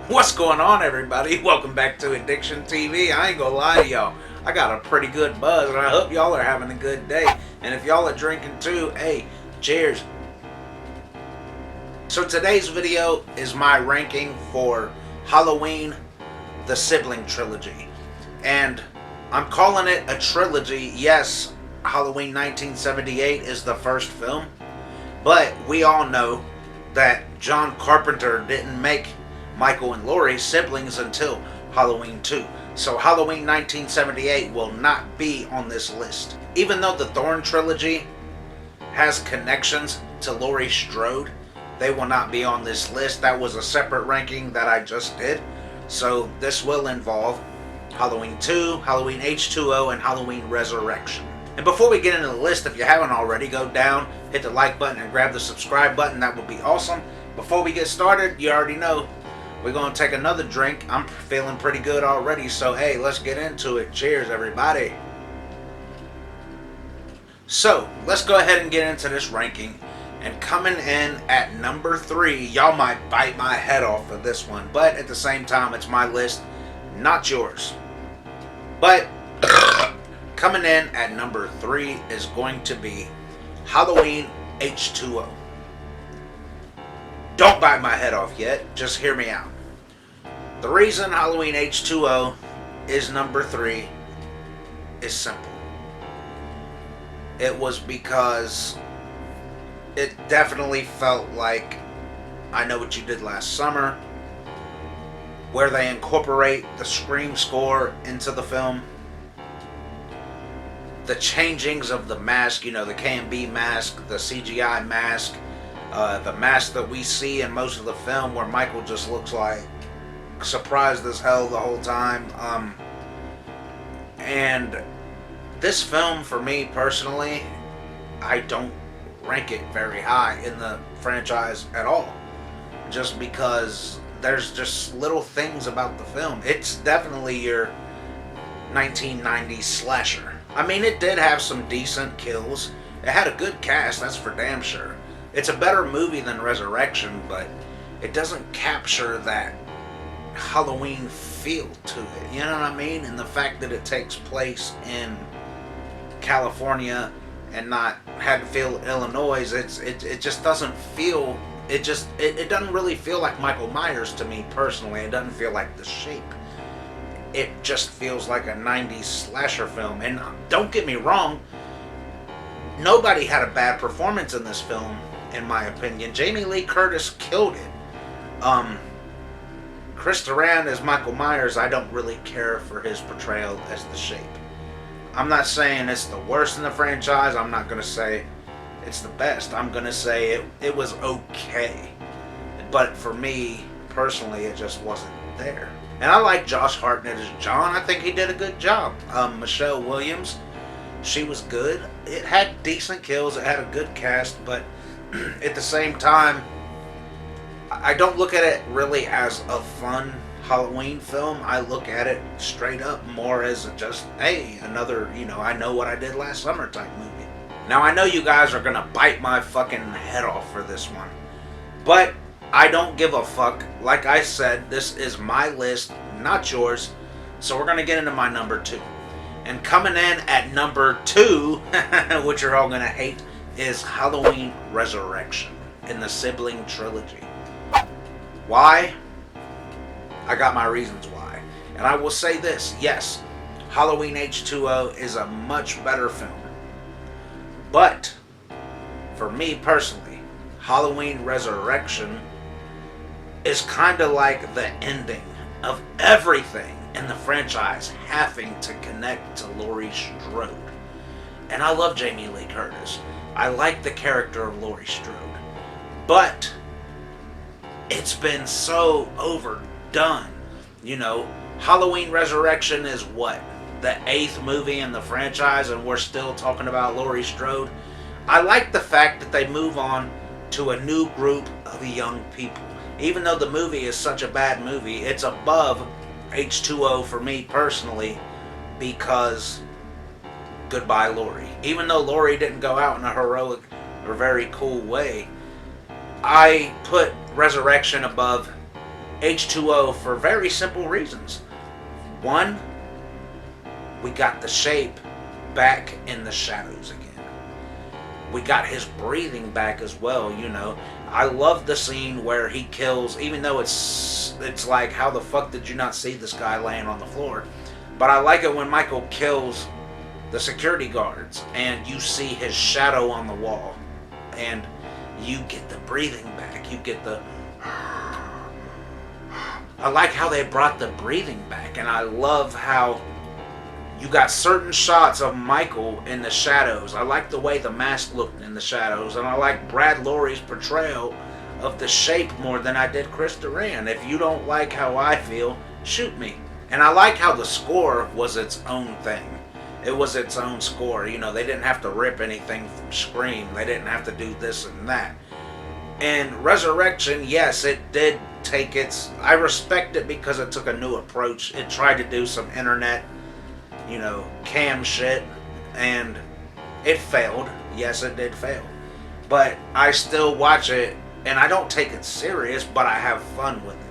What's going on, everybody? Welcome back to ADiktion TV. I ain't gonna lie to y'all, I got a pretty good buzz, and I hope y'all are having a good day. And if y'all are drinking too, hey, cheers. So today's video is my ranking for Halloween, the Sibling Trilogy. And I'm calling it a trilogy. Yes, Halloween 1978 is the first film, but we all know that John Carpenter didn't make Michael and Laurie siblings until Halloween 2. So Halloween 1978 will not be on this list. Even though the Thorn trilogy has connections to Laurie Strode, they will not be on this list. That was a separate ranking that I just did. So this will involve Halloween 2, Halloween H2O, and Halloween Resurrection. And before we get into the list, if you haven't already, go down, hit the like button, and grab the subscribe button. That would be awesome. Before we get started, you already know, we're going to take another drink. I'm feeling pretty good already, so hey, let's get into it. Cheers, everybody. So, let's go ahead and get into this ranking. And coming in at number 3, y'all might bite my head off for this one, but at the same time, it's my list, not yours. But coming in at number 3 is going to be Halloween H2O. Don't bite my head off yet, just hear me out. The reason Halloween H2O is number 3 is simple. It was because it definitely felt like I Know What You Did Last Summer, where they incorporate the Scream score into the film. The changings of the mask, you know, the K&B mask, the CGI mask, the mask that we see in most of the film where Michael just looks like surprised as hell the whole time. And this film, for me personally, I don't rank it very high in the franchise at all, just because there's just little things about the film. It's definitely your 1990s slasher. I mean, it did have some decent kills. It had a good cast, that's for damn sure. It's a better movie than Resurrection, but it doesn't capture that Halloween feel to it, you know what I mean? And the fact that it takes place in California and not Haddonfield, Illinois, it just doesn't feel, it doesn't really feel like Michael Myers to me personally. It doesn't feel like The Shape. It just feels like a 90s slasher film. And don't get me wrong, nobody had a bad performance in this film, in my opinion. Jamie Lee Curtis killed it. Chris Duran as Michael Myers, I don't really care for his portrayal as The Shape. I'm not saying it's the worst in the franchise. I'm not going to say it's the best. I'm going to say it was okay. But for me, personally, it just wasn't there. And I like Josh Hartnett as John. I think he did a good job. Michelle Williams, she was good. It had decent kills. It had a good cast. But at the same time, I don't look at it really as a fun Halloween film. I look at it straight up more as just, hey, another, I Know What I Did Last Summer type movie. Now, I know you guys are gonna bite my fucking head off for this one, but I don't give a fuck. Like I said, this is my list, not yours. So we're gonna get into my number 2. And coming in at number 2, which you're all gonna hate, is Halloween Resurrection in the Sibling Trilogy. Why? I got my reasons why. And I will say this, yes, Halloween H2O is a much better film. But, for me personally, Halloween Resurrection is kind of like the ending of everything in the franchise having to connect to Laurie Strode. And I love Jamie Lee Curtis. I like the character of Laurie Strode. But it's been so overdone. Halloween Resurrection is what? The 8th movie in the franchise, and we're still talking about Laurie Strode. I like the fact that they move on to a new group of young people. Even though the movie is such a bad movie, it's above H2O for me personally, because goodbye Laurie. Even though Laurie didn't go out in a heroic or very cool way, I put Resurrection above H2O for very simple reasons. One, we got the Shape back in the shadows again. We got his breathing back as well, you know. I love the scene where he kills, even though it's like, how the fuck did you not see this guy laying on the floor? But I like it when Michael kills the security guards and you see his shadow on the wall and you get the breathing back. You get the... I like how they brought the breathing back, and I love how you got certain shots of Michael in the shadows. I like the way the mask looked in the shadows, and I like Brad Laurie's portrayal of the Shape more than I did Chris Duran. If you don't like how I feel, shoot me. And I like how the score was its own thing. It was its own score. You know, they didn't have to rip anything from Scream. They didn't have to do this and that. And Resurrection, yes, it did take its... I respect it because it took a new approach. It tried to do some internet, you know, cam shit, and it failed. Yes, it did fail. But I still watch it, and I don't take it serious, but I have fun with it.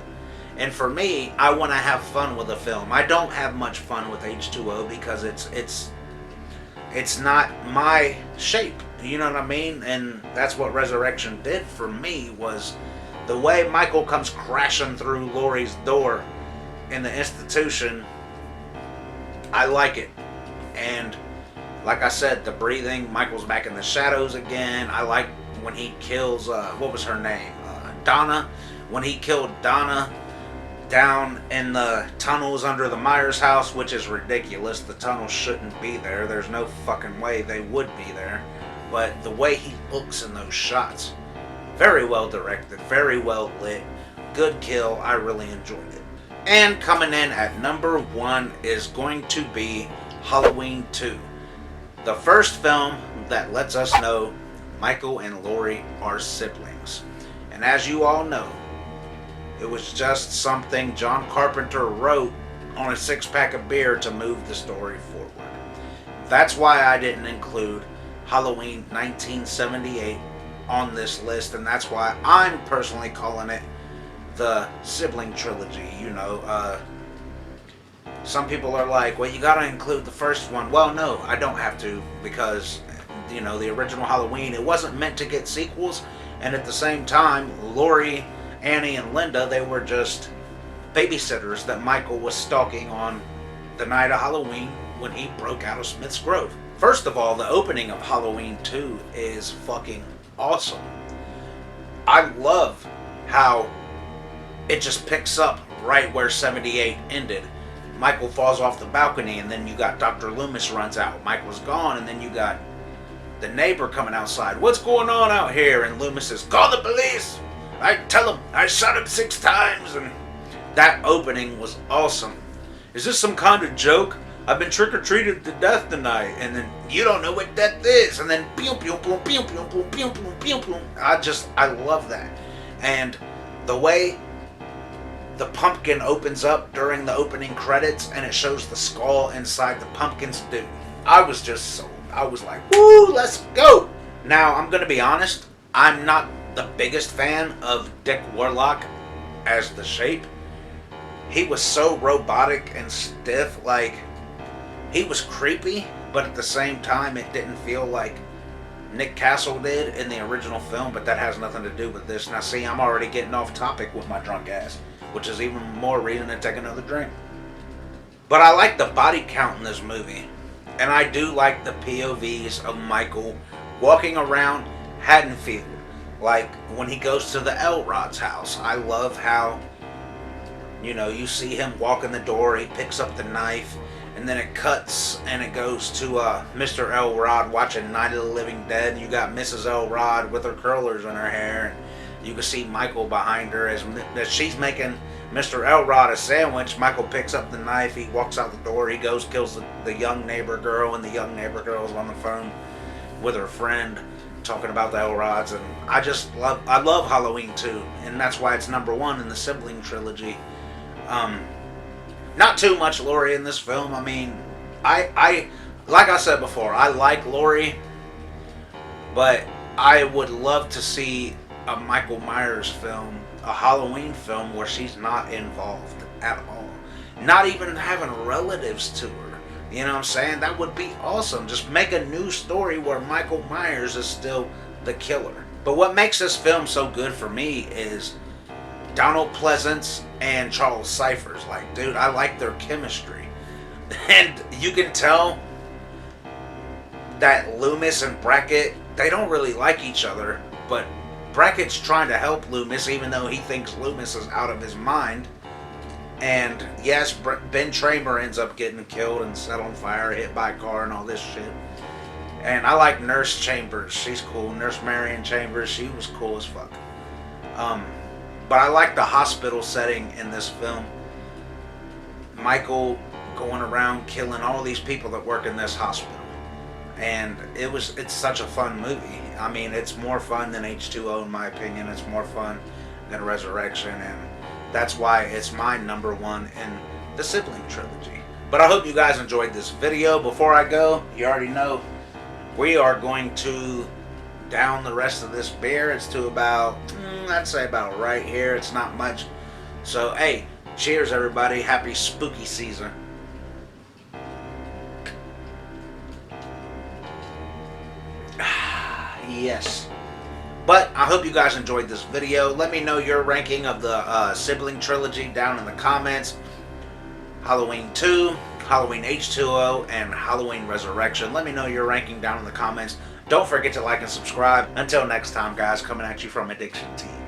And for me, I want to have fun with a film. I don't have much fun with H2O because it's not my shape. You know what I mean? And that's what Resurrection did for me, was the way Michael comes crashing through Laurie's door in the institution. I like it. And like I said, the breathing, Michael's back in the shadows again. I like when he kills, what was her name? Donna. When he killed Donna down in the tunnels under the Myers house, which is ridiculous. The tunnels shouldn't be there. There's no fucking way they would be there. But the way he looks in those shots, very well directed, very well lit, good kill. I really enjoyed it. And coming in at number 1 is going to be Halloween 2. The first film that lets us know Michael and Laurie are siblings. And as you all know, it was just something John Carpenter wrote on a 6-pack of beer to move the story forward. That's why I didn't include Halloween 1978 on this list, and that's why I'm personally calling it the Sibling Trilogy. You know, some people are like, well, you gotta include the first one. Well, no, I don't have to, because, you know, the original Halloween, it wasn't meant to get sequels, and at the same time, Laurie, Annie, and Linda, they were just babysitters that Michael was stalking on the night of Halloween when he broke out of Smith's Grove. First of all, the opening of Halloween 2 is fucking awesome. I love how it just picks up right where 78 ended. Michael falls off the balcony, and then you got Dr. Loomis runs out. Michael's gone, and then you got the neighbor coming outside. What's going on out here? And Loomis says, call the police! I tell him I shot him 6 times. And that opening was awesome. Is this some kind of joke? I've been trick-or-treated to death tonight. And then, you don't know what death is. And then, pew, pew, pew, pew, pew, pew, pew, pew, pew, pew. I love that. And the way the pumpkin opens up during the opening credits and it shows the skull inside the pumpkin's dude, I was just sold. I was like, woo, let's go. Now, I'm going to be honest. I'm not the biggest fan of Dick Warlock as the Shape. He was so robotic and stiff. Like, he was creepy, but at the same time, it didn't feel like Nick Castle did in the original film, but that has nothing to do with this. Now, see, I'm already getting off topic with my drunk ass, which is even more reason to take another drink. But I like the body count in this movie, and I do like the POVs of Michael walking around Haddonfield. Like, when he goes to the Elrod's house, I love how, you know, you see him walk in the door, he picks up the knife, and then it cuts and it goes to Mr. Elrod watching Night of the Living Dead. You got Mrs. Elrod with her curlers in her hair, and you can see Michael behind her as she's making Mr. Elrod a sandwich. Michael picks up the knife, he walks out the door, he goes, kills the young neighbor girl, and the young neighbor girl's on the phone with her friend talking about the Elrods. And I love Halloween 2, and that's why it's number 1 in the Sibling Trilogy. Not too much Laurie in this film. I mean, I like I said before, I like Laurie, but I would love to see a Michael Myers film a Halloween film where she's not involved at all. Not even having relatives to her. You know what I'm saying? That would be awesome. Just make a new story where Michael Myers is still the killer. But what makes this film so good for me is Donald Pleasance and Charles Cyphers. Like, dude, I like their chemistry. And you can tell that Loomis and Brackett, they don't really like each other, but Brackett's trying to help Loomis even though he thinks Loomis is out of his mind. And yes, Ben Tramer ends up getting killed and set on fire, hit by a car and all this shit. And I like Nurse Chambers. She's cool. Nurse Marion Chambers, she was cool as fuck. But I like the hospital setting in this film. Michael going around killing all these people that work in this hospital. And it's such a fun movie. I mean, it's more fun than H2O in my opinion. It's more fun than Resurrection, and that's why it's my number one in the Sibling Trilogy. But I hope you guys enjoyed this video. Before I go, you already know, we are going to down the rest of this beer. It's to about, I'd say about right here. It's not much. So, hey, cheers everybody. Happy spooky season. Yes. But I hope you guys enjoyed this video. Let me know your ranking of the Sibling Trilogy down in the comments. Halloween 2, Halloween H2O, and Halloween Resurrection. Let me know your ranking down in the comments. Don't forget to like and subscribe. Until next time, guys, coming at you from ADiktion TV.